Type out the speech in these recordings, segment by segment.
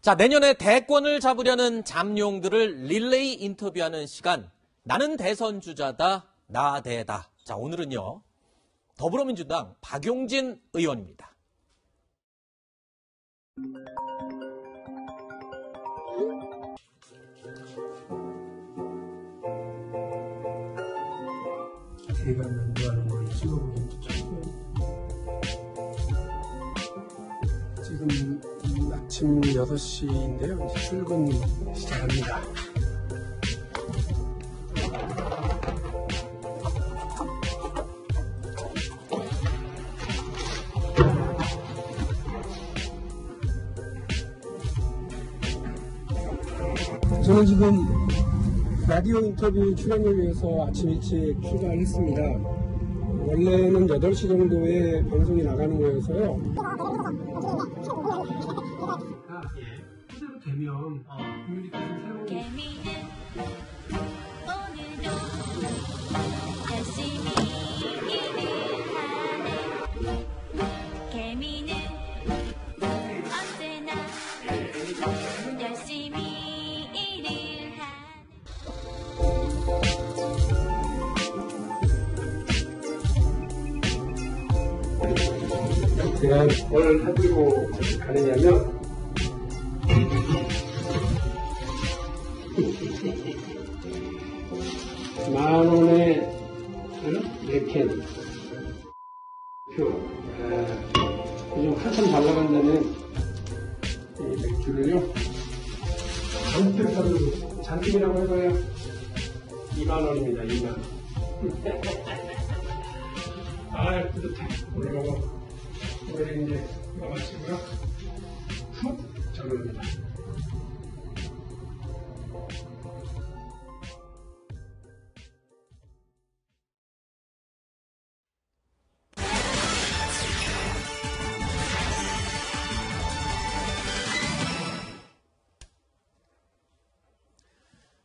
자, 내년에 대권을 잡으려는 잠룡들을 릴레이 인터뷰하는 시간. 나는 대선 주자다, 나대다. 자, 오늘은요, 더불어민주당 박용진 의원입니다. 제가 연구하는 걸 찍어보기도 좋고, 지금 아침 6시인데요. 이제 출근 시작합니다. 저는 지금 라디오 인터뷰 출연을 위해서 아침 일찍 출발을 했습니다. 원래는 8시 정도에 방송이 나가는 거여서요. 그대로 되면 커뮤니케이션 새로운 개미는 오늘도 열심히 일을 하네. 개미는 언제나 열심히 일을 하네. 제가 뭘 해드리고 가느냐면 만원에 4캔 표 요즘 한참 잘 나간다는 이 맥주를요 잔뜩 사도 잔뜩이라고 해봐야 2만원입니다. 2만원. 아 뿌듯해. 오늘 이제 마시고요 푹 잠릅니다.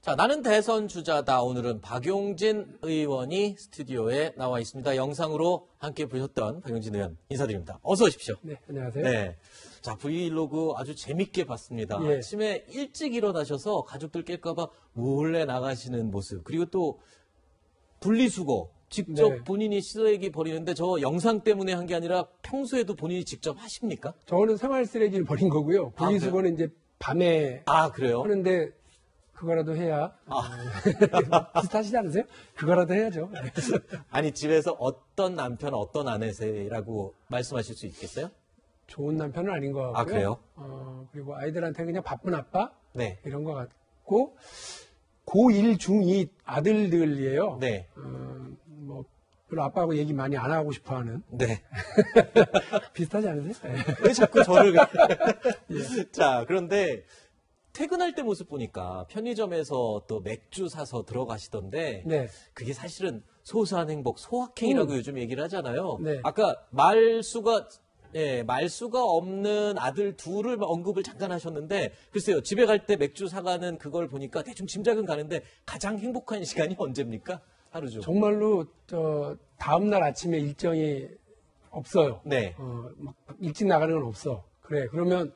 자, 나는 대선 주자다. 오늘은 박용진 의원이 스튜디오에 나와 있습니다. 영상으로 함께 보셨던 박용진 의원 인사드립니다. 어서 오십시오. 네, 안녕하세요. 네. 자, 브이로그 아주 재밌게 봤습니다. 예. 아침에 일찍 일어나셔서 가족들 깰까봐 몰래 나가시는 모습. 그리고 또 분리수거. 직접 네. 본인이 쓰레기 버리는데 저 영상 때문에 한 게 아니라 평소에도 본인이 직접 하십니까? 저는 생활 쓰레기를 버린 거고요. 분리수거는 이제 밤에 아, 그래요? 하는데 그거라도 해야 비슷하시지 않으세요? 그거라도 해야죠. 아니, 집에서 어떤 남편, 어떤 아내세라고 말씀하실 수 있겠어요? 좋은 남편은 아닌 것 같고요. 아, 그래요? 그리고 아이들한테 그냥 바쁜 아빠 네. 이런 것 같고 고1, 중2 아들들이에요. 네. 뭐 별로 아빠하고 얘기 많이 안 하고 싶어하는 네. 비슷하지 않으세요? 네. 왜 자꾸 저를. 자, 그런데 퇴근할 때 모습 보니까 편의점에서 또 맥주 사서 들어가시던데 네. 그게 사실은 소소한 행복, 소확행이라고 요즘 얘기를 하잖아요. 네. 아까 말수가 없는 아들 둘을 언급을 잠깐 하셨는데 글쎄요. 집에 갈 때 맥주 사가는 그걸 보니까 대충 짐작은 가는데 가장 행복한 시간이 언제입니까? 하루 중. 정말로 다음날 아침에 일정이 없어요. 네. 막 일찍 나가는 건 없어. 그래. 그러면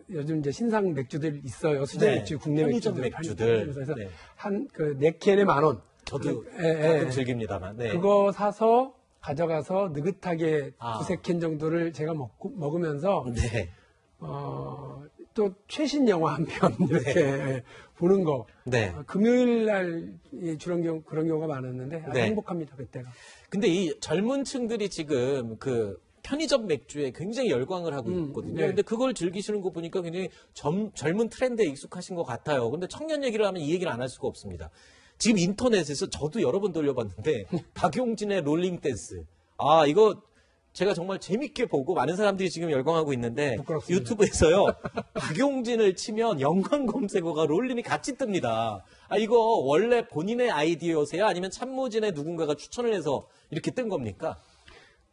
요즘 이제 신상 맥주들 있어요. 수제 네. 맥주, 국내 편의점 맥주들. 그래서 네. 한 4캔에 10,000원. 저도 예. 가끔 즐깁니다만. 네. 그거 사서 가져가서 느긋하게 아. 2-3캔 정도를 제가 먹으면서 네. 또 최신 영화 한 편 이렇게 보는 거. 네. 금요일 날 그런 경우가 많았는데 아주 네. 행복합니다 그때가. 근데 이 젊은 층들이 지금 그 편의점 맥주에 굉장히 열광을 하고 있거든요. 네. 근데 그걸 즐기시는 거 보니까 굉장히 젊은 트렌드에 익숙하신 것 같아요. 근데 청년 얘기를 하면 이 얘기를 안 할 수가 없습니다. 지금 인터넷에서 저도 여러 번 돌려봤는데 박용진의 롤링 댄스. 아, 이거 제가 정말 재밌게 보고 많은 사람들이 지금 열광하고 있는데 부끄럽습니다. 유튜브에서요. 박용진을 치면 연관 검색어가 롤링이 같이 뜹니다. 아, 이거 원래 본인의 아이디어세요? 아니면 참모진의 누군가가 추천을 해서 이렇게 뜬 겁니까?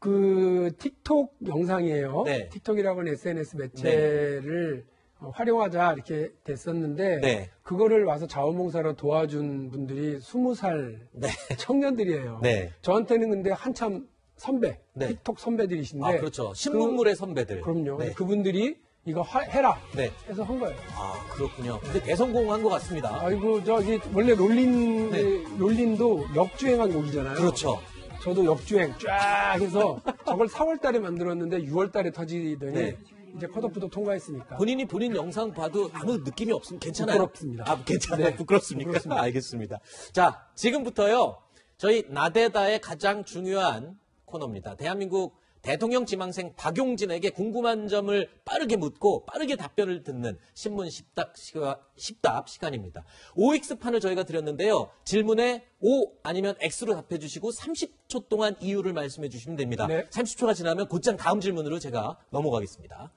그 틱톡 영상이에요. 네. 틱톡이라고 하는 SNS 매체를 활용하자 이렇게 됐었는데 네. 그거를 와서 자원봉사로 도와준 분들이 20살 네. 청년들이에요. 네. 저한테는 근데 한참 선배, 네. 틱톡 선배들이신데 아, 그렇죠. 신문물의 선배들. 그럼요. 네. 그분들이 이거 해라 네. 해서 한 거예요. 아, 그렇군요. 근데 대성공한 것 같습니다. 아이고 저기 원래 롤린도 역주행한 곡이잖아요. 그렇죠. 저도 역주행 쫙 해서 저걸 4월 달에 만들었는데 6월 달에 터지더니 네. 이제 컷오프도 통과했으니까. 본인이 본인 영상 봐도 아무 느낌이 없으면 괜찮아요? 부끄럽습니다. 아, 괜찮아요. 네. 부끄럽습니까? 부끄럽습니다. 알겠습니다. 자, 지금부터요. 저희 나대다의 가장 중요한 코너입니다. 대한민국 대통령 지망생 박용진에게 궁금한 점을 빠르게 묻고 빠르게 답변을 듣는 신문 10답 시간입니다. OX판을 저희가 드렸는데요. 질문에 O 아니면 X로 답해 주시고 30초 동안 이유를 말씀해 주시면 됩니다. 네. 30초가 지나면 곧장 다음 질문으로 제가 넘어가겠습니다.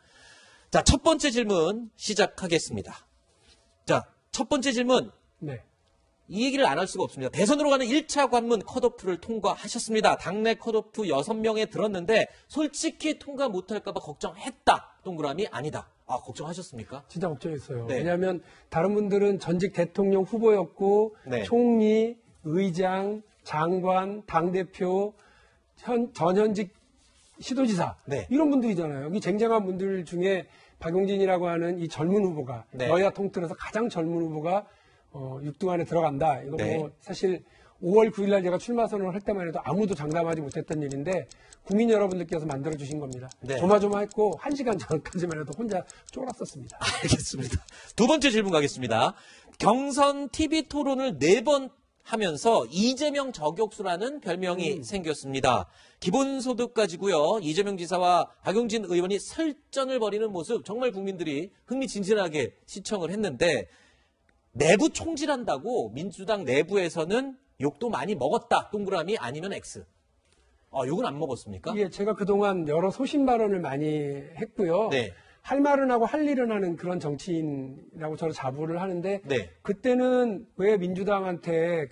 자, 첫 번째 질문 시작하겠습니다. 자, 첫 번째 질문. 네. 이 얘기를 안 할 수가 없습니다. 대선으로 가는 1차 관문 컷오프를 통과하셨습니다. 당내 컷오프 6명에 들었는데 솔직히 통과 못할까 봐 걱정했다. 동그라미 아니다. 아, 걱정하셨습니까? 진짜 걱정했어요. 네. 왜냐하면 다른 분들은 전직 대통령 후보였고 네. 총리, 의장, 장관, 당대표, 전현직 시도지사 네. 이런 분들이잖아요. 여기 쟁쟁한 분들 중에 박용진이라고 하는 이 젊은 후보가 네. 여야 통틀어서 가장 젊은 후보가 6등 안에 들어간다. 이거 네. 뭐 사실 5월 9일 날 제가 출마 선언을 할 때만 해도 아무도 장담하지 못했던 일인데 국민 여러분들께서 만들어 주신 겁니다. 네. 조마조마했고 1시간 전까지만 해도 혼자 쫄았었습니다. 알겠습니다. 두 번째 질문 가겠습니다. 경선 TV 토론을 4번 하면서 이재명 저격수라는 별명이 생겼습니다. 기본소득 가지고요. 이재명 지사와 박용진 의원이 설전을 벌이는 모습 정말 국민들이 흥미진진하게 시청을 했는데 내부 총질한다고 민주당 내부에서는 욕도 많이 먹었다. 동그라미 아니면 X. 욕은 안 먹었습니까? 예, 제가 그동안 여러 소신 발언을 많이 했고요. 네. 할 말은 하고 할 일은 하는 그런 정치인이라고 저를 자부를 하는데 네. 그때는 왜 민주당한테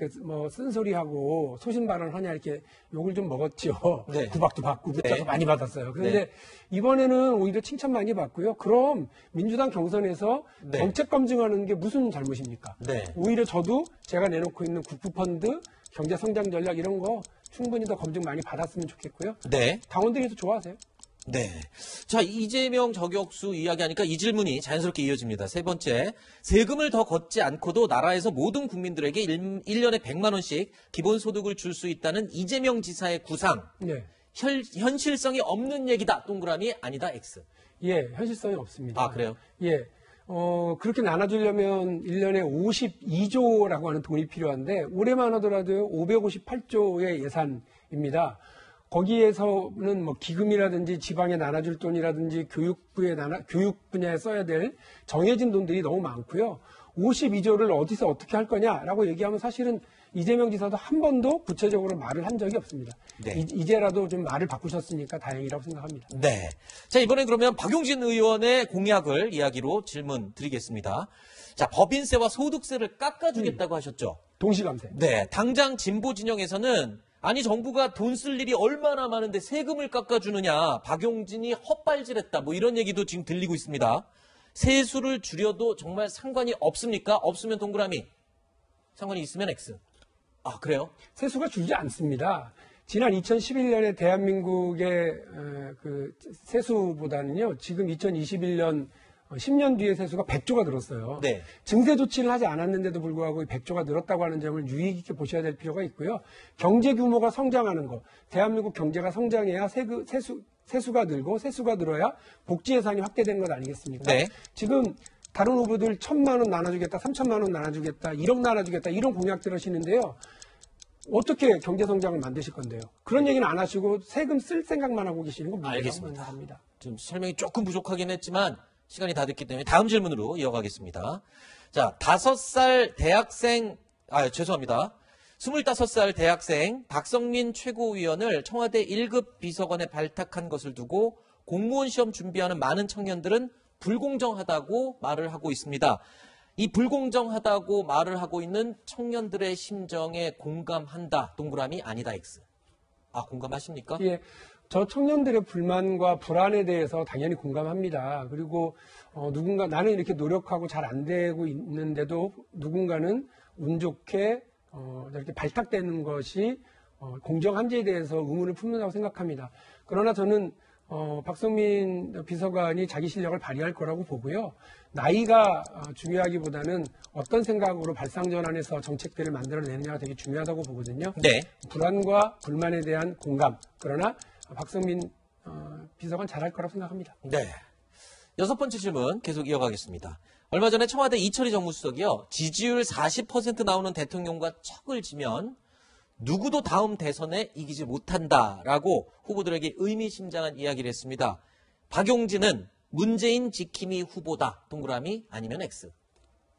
쓴소리하고 소신 발언하냐 이렇게 욕을 좀 먹었죠. 네. 구박도 받고 문자도 네. 많이 받았어요. 그런데 네. 이번에는 오히려 칭찬 많이 받고요. 그럼 민주당 경선에서 네. 정책 검증하는 게 무슨 잘못입니까? 네. 오히려 저도 제가 내놓고 있는 국부펀드, 경제성장 전략 이런 거 충분히 더 검증 많이 받았으면 좋겠고요. 네. 당원들이 더 좋아하세요. 네. 자, 이재명 저격수 이야기하니까 이 질문이 자연스럽게 이어집니다. 세 번째, 세금을 더 걷지 않고도 나라에서 모든 국민들에게 1년에 100만 원씩 기본소득을 줄 수 있다는 이재명 지사의 구상. 네. 현실성이 없는 얘기다. 동그라미 아니다. X. 예, 현실성이 없습니다. 아, 그래요? 예. 그렇게 나눠주려면 1년에 52조라고 하는 돈이 필요한데, 올해만 하더라도 558조의 예산입니다. 거기에서는 뭐 기금이라든지 지방에 나눠줄 돈이라든지 교육 분야에 써야 될 정해진 돈들이 너무 많고요. 52조를 어디서 어떻게 할 거냐라고 얘기하면 사실은 이재명 지사도 한 번도 구체적으로 말을 한 적이 없습니다. 네. 이제라도 좀 말을 바꾸셨으니까 다행이라고 생각합니다. 네. 자, 이번엔 그러면 박용진 의원의 공약을 이야기로 질문 드리겠습니다. 자, 법인세와 소득세를 깎아주겠다고 하셨죠? 동시감세. 네. 당장 진보 진영에서는 아니 정부가 돈 쓸 일이 얼마나 많은데 세금을 깎아주느냐. 박용진이 헛발질했다. 뭐 이런 얘기도 지금 들리고 있습니다. 세수를 줄여도 정말 상관이 없습니까? 없으면 동그라미. 상관이 있으면 X. 아, 그래요? 세수가 줄지 않습니다. 지난 2011년에 대한민국의 그 세수보다는요, 지금 2021년 10년 뒤에 세수가 100조가 늘었어요. 네. 증세 조치를 하지 않았는데도 불구하고 100조가 늘었다고 하는 점을 유의 깊게 보셔야 될 필요가 있고요. 경제 규모가 성장하는 거, 대한민국 경제가 성장해야 세수가 늘고 세수가 늘어야 복지 예산이 확대되는 것 아니겠습니까? 네. 지금 다른 후보들 1,000만 원 나눠주겠다, 3,000만 원 나눠주겠다, 1억 나눠주겠다 이런 공약들 하시는데요. 어떻게 경제 성장을 만드실 건데요? 그런 얘기는 안 하시고 세금 쓸 생각만 하고 계시는 건 문제라고 알겠습니다. 생각합니다. 좀 설명이 조금 부족하긴 했지만 시간이 다 됐기 때문에 다음 질문으로 이어가겠습니다. 자, 5살 대학생, 죄송합니다. 25살 대학생 박성민 최고위원을 청와대 1급 비서관에 발탁한 것을 두고 공무원 시험 준비하는 많은 청년들은 불공정하다고 말을 하고 있습니다. 이 불공정하다고 말을 하고 있는 청년들의 심정에 공감한다. 동그라미 아니다. X. 아, 공감하십니까? 예, 저 청년들의 불만과 불안에 대해서 당연히 공감합니다. 그리고 누군가 나는 이렇게 노력하고 잘 안 되고 있는데도 누군가는 운 좋게 이렇게 발탁되는 것이 공정한지에 대해서 의문을 품는다고 생각합니다. 그러나 저는 박성민 비서관이 자기 실력을 발휘할 거라고 보고요. 나이가 중요하기보다는 어떤 생각으로 발상전환해서 정책들을 만들어내느냐가 되게 중요하다고 보거든요. 네. 불안과 불만에 대한 공감. 그러나 박성민 비서관 잘할 거라고 생각합니다. 네. 6번째 질문 계속 이어가겠습니다. 얼마 전에 청와대 이철희 정무수석이요. 지지율 40% 나오는 대통령과 척을 지면 누구도 다음 대선에 이기지 못한다라고 후보들에게 의미심장한 이야기를 했습니다. 박용진은 문재인 지킴이 후보다. 동그라미 아니면 X.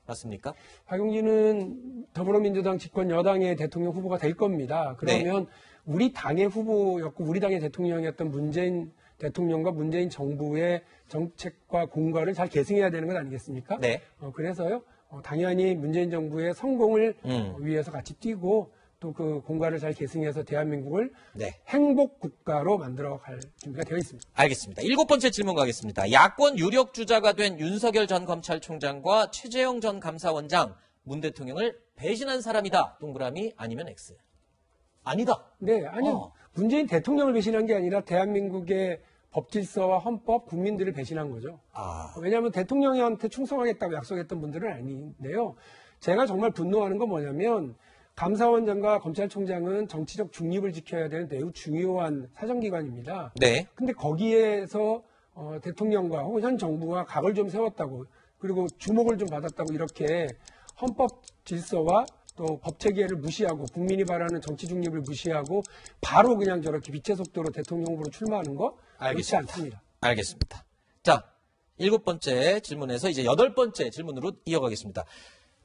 맞습니까? 박용진은 더불어민주당 집권 여당의 대통령 후보가 될 겁니다. 그러면 우리 당의 후보였고 우리 당의 대통령이었던 문재인 대통령과 문재인 정부의 정책과 공과를 잘 계승해야 되는 것 아니겠습니까? 네. 그래서요, 당연히 문재인 정부의 성공을 위해서 같이 뛰고 또 그 공과를 잘 계승해서 대한민국을 네. 행복 국가로 만들어갈 준비가 되어 있습니다. 알겠습니다. 7번째 질문 가겠습니다. 야권 유력 주자가 된 윤석열 전 검찰총장과 최재형 전 감사원장 문 대통령을 배신한 사람이다. 동그라미 아니면 X. 아니다. 네, 아니요. 문재인 대통령을 배신한 게 아니라 대한민국의 법질서와 헌법, 국민들을 배신한 거죠. 왜냐하면 대통령한테 충성하겠다고 약속했던 분들은 아닌데요. 제가 정말 분노하는 건 뭐냐면 감사원장과 검찰총장은 정치적 중립을 지켜야 되는 매우 중요한 사정기관입니다. 네. 근데 거기에서 대통령과 혹은 현 정부가 각을 좀 세웠다고 그리고 주목을 좀 받았다고 이렇게 헌법 질서와 또 법체계를 무시하고 국민이 바라는 정치 중립을 무시하고 바로 그냥 저렇게 빛의 속도로 대통령 후보로 출마하는 거 그렇지 않습니다. 알겠습니다. 자, 7번째 질문에서 이제 8번째 질문으로 이어가겠습니다.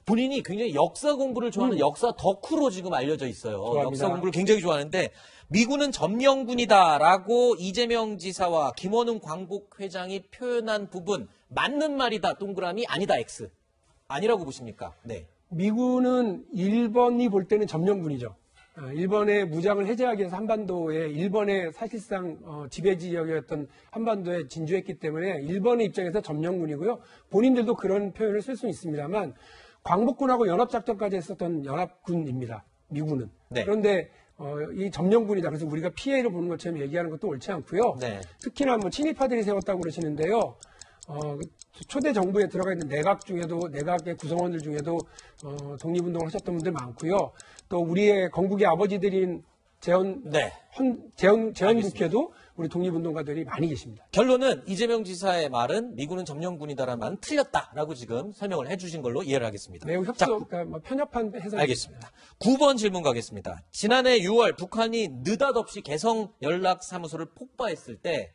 본인이 굉장히 역사 공부를 좋아하는 역사 덕후로 지금 알려져 있어요. 좋아합니다. 역사 공부를 굉장히 좋아하는데 미군은 점령군이다라고 이재명 지사와 김원웅 광복회장이 표현한 부분 맞는 말이다. 동그라미 아니다. X. 아니라고 보십니까? 네. 미군은 일본이 볼 때는 점령군이죠. 일본의 무장을 해제하기 위해서 한반도에 일본의 사실상 지배 지역이었던 한반도에 진주했기 때문에 일본의 입장에서 점령군이고요. 본인들도 그런 표현을 쓸 수 있습니다만 광복군하고 연합작전까지 했었던 연합군입니다. 미군은. 네. 그런데 이 점령군이다. 그래서 우리가 피해를 보는 것처럼 얘기하는 것도 옳지 않고요. 네. 특히나 뭐 친일파들이 세웠다고 그러시는데요. 초대 정부에 들어가 있는 내각의 구성원들 중에도 독립운동을 하셨던 분들 많고요. 또 우리의 건국의 아버지들인 재헌 국회도 우리 독립운동가들이 많이 계십니다. 결론은 이재명 지사의 말은 미군은 점령군이다라는 말은 틀렸다라고 지금 설명을 해주신 걸로 이해를 하겠습니다. 매우 그러니까 편협한 해석입니다. 알겠습니다. 9번 질문 가겠습니다. 지난해 6월 북한이 느닷없이 개성 연락사무소를 폭파했을 때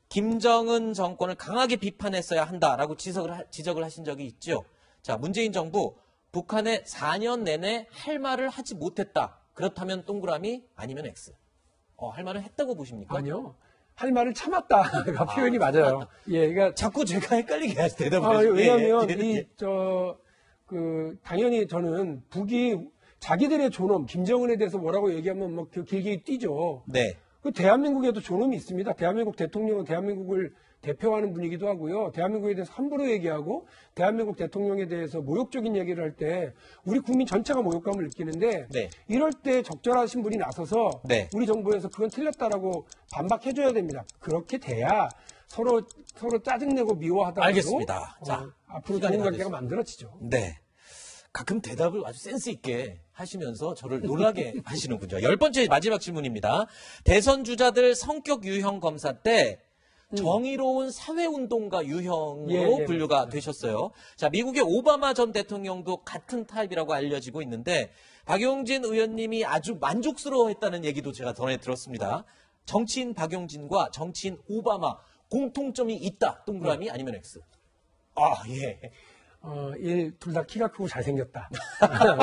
김정은 정권을 강하게 비판했어야 한다라고 지적을 하신 적이 있죠. 자, 문재인 정부 북한에 4년 내내 할 말을 하지 못했다. 그렇다면 동그라미 아니면 X. 할 말을 했다고 보십니까? 아니요. 할 말을 참았다가 표현이 맞아요. 예, 그러니까 자꾸 제가 헷갈리게 해서 대답을 해주세요. 왜냐하면 당연히 저는 북이 자기들의 존엄, 김정은에 대해서 뭐라고 얘기하면 뭐 길게 뛰죠. 네. 그 대한민국에도 존엄이 있습니다. 대한민국 대통령은 대한민국을 대표하는 분이기도 하고요. 대한민국에 대해서 함부로 얘기하고 대한민국 대통령에 대해서 모욕적인 얘기를 할 때 우리 국민 전체가 모욕감을 느끼는데 네. 이럴 때 적절하신 분이 나서서 네. 우리 정부에서 그건 틀렸다라고 반박해줘야 됩니다. 그렇게 돼야 서로 짜증내고 미워하다가도 알겠습니다. 자, 앞으로 시간이 좋은 다 관계가 만들어지죠. 네. 가끔 대답을 아주 센스 있게 하시면서 저를 놀라게 하시는군요. 10번째 마지막 질문입니다. 대선 주자들 성격 유형 검사 때 정의로운 사회운동가 유형으로 분류가 되셨어요. 자, 미국의 오바마 전 대통령도 같은 타입이라고 알려지고 있는데 박용진 의원님이 아주 만족스러워했다는 얘기도 제가 전에 들었습니다. 정치인 박용진과 정치인 오바마 공통점이 있다. 동그라미 아니면 X. 예. 둘 다 키가 크고 잘생겼다.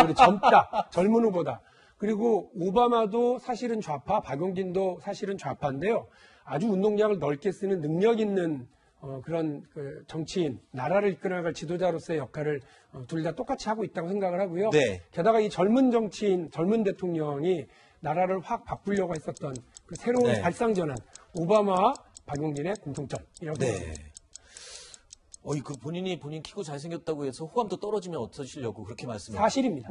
우리 젊다. 젊은 후보다. 그리고 오바마도 사실은 좌파, 박용진도 사실은 좌파인데요. 아주 운동량을 넓게 쓰는 능력 있는 그런 정치인, 나라를 이끌어갈 지도자로서의 역할을 둘 다 똑같이 하고 있다고 생각을 하고요. 네. 게다가 이 젊은 정치인, 젊은 대통령이 나라를 확 바꾸려고 했었던 그 새로운 발상전환, 오바마와 박용진의 공통점이라고 생각합니다. 본인 키고 잘생겼다고 해서 호감도 떨어지면 어떠시려고 그렇게 말씀을 사실입니다.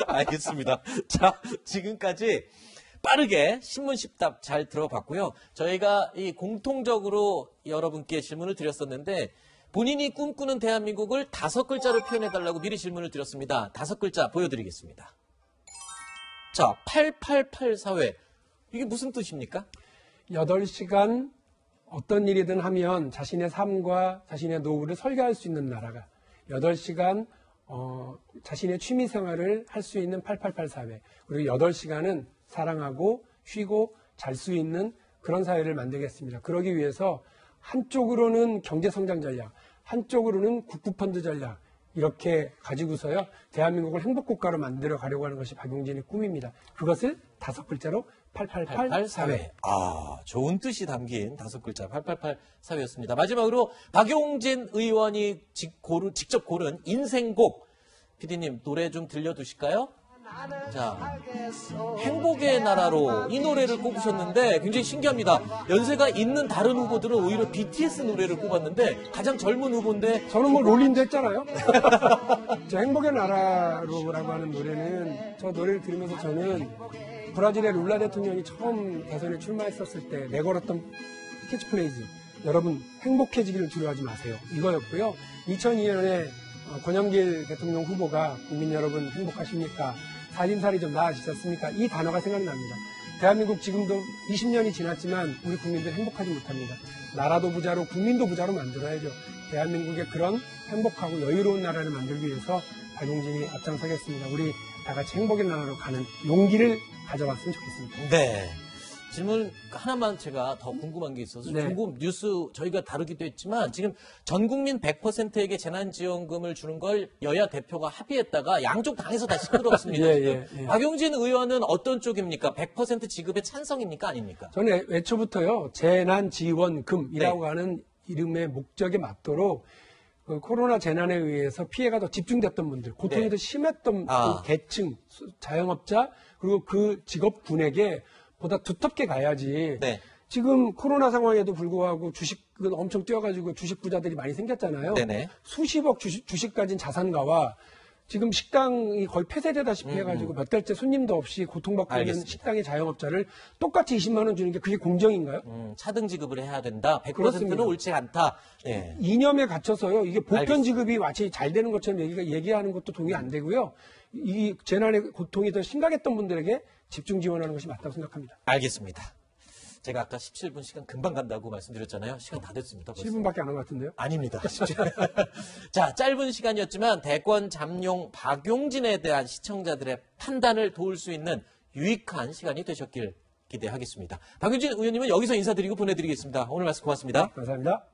알겠습니다. 자, 지금까지 빠르게 신문 십답 잘 들어봤고요. 저희가 이 공통적으로 여러분께 질문을 드렸었는데 본인이 꿈꾸는 대한민국을 5글자로 표현해달라고 미리 질문을 드렸습니다. 5글자 보여드리겠습니다. 자, 888 사회. 이게 무슨 뜻입니까? 8시간 어떤 일이든 하면 자신의 삶과 자신의 노후를 설계할 수 있는 나라가 8시간 자신의 취미 생활을 할 수 있는 888 사회. 그리고 8시간은 사랑하고 쉬고 잘 수 있는 그런 사회를 만들겠습니다. 그러기 위해서 한쪽으로는 경제성장 전략, 한쪽으로는 국부펀드 전략 이렇게 가지고서요. 대한민국을 행복국가로 만들어 가려고 하는 것이 박용진의 꿈입니다. 그것을 5글자로 888 사회. 아, 좋은 뜻이 담긴 5글자 888 사회였습니다. 마지막으로 박용진 의원이 직접 고른 인생곡. PD님 노래 좀 들려주실까요? 자, 행복의 나라로 이 노래를 꼽으셨는데 굉장히 신기합니다. 연세가 있는 다른 후보들은 오히려 BTS 노래를 꼽았는데 가장 젊은 후보인데 저는 뭐 롤린도 했잖아요. 저 행복의 나라로라고 하는 노래는 저 노래를 들으면서 저는 브라질의 룰라 대통령이 처음 대선에 출마했었을 때 내걸었던 캐치프레이즈 여러분 행복해지기를 두려워하지 마세요. 이거였고요. 2002년에 권영길 대통령 후보가 국민 여러분 행복하십니까? 살림살이 좀 나아지셨습니까? 이 단어가 생각납니다. 대한민국 지금도 20년이 지났지만 우리 국민들 행복하지 못합니다. 나라도 부자로 국민도 부자로 만들어야죠. 대한민국의 그런 행복하고 여유로운 나라를 만들기 위해서 박용진이 앞장서겠습니다. 우리 다 같이 행복의 나라로 가는 용기를 가져왔으면 좋겠습니다. 네. 질문 하나만 제가 더 궁금한 게 있어서 네. 중국 뉴스 저희가 다루기도 했지만 지금 전 국민 100%에게 재난지원금을 주는 걸 여야 대표가 합의했다가 양쪽 당에서 다 시끄러웠습니다. 예. 박용진 의원은 어떤 쪽입니까? 100% 지급에 찬성입니까? 아닙니까? 저는 애초부터요 재난지원금이라고 네. 하는 이름의 목적에 맞도록 그 코로나 재난에 의해서 피해가 더 집중됐던 분들, 고통이 네. 더 심했던 아. 그 계층, 자영업자 그리고 그 직업군에게 보다 두텁게 가야지. 네. 지금 코로나 상황에도 불구하고 주식은 엄청 뛰어가지고 주식 부자들이 많이 생겼잖아요. 네네. 수십억 주식 가진 자산가와 지금 식당이 거의 폐쇄되다시피 해가지고 몇 달째 손님도 없이 고통받고 있는 알겠습니다. 식당의 자영업자를 똑같이 20만 원 주는 게 그게 공정인가요? 차등 지급을 해야 된다. 100%는 그렇습니다. 옳지 않다. 네. 이념에 갇혀서요. 이게 보편 알겠습니다. 지급이 마치 잘 되는 것처럼 얘기하는 것도 동의 안 되고요. 이 재난의 고통이 더 심각했던 분들에게 집중 지원하는 것이 맞다고 생각합니다. 알겠습니다. 제가 아까 17분 시간 금방 간다고 말씀드렸잖아요. 시간 다 됐습니다. 벌써. 7분밖에 안 한 것 같은데요. 아닙니다. 자, 짧은 시간이었지만 대권 잠룡 박용진에 대한 시청자들의 판단을 도울 수 있는 유익한 시간이 되셨길 기대하겠습니다. 박용진 의원님은 여기서 인사드리고 보내드리겠습니다. 오늘 말씀 고맙습니다. 감사합니다.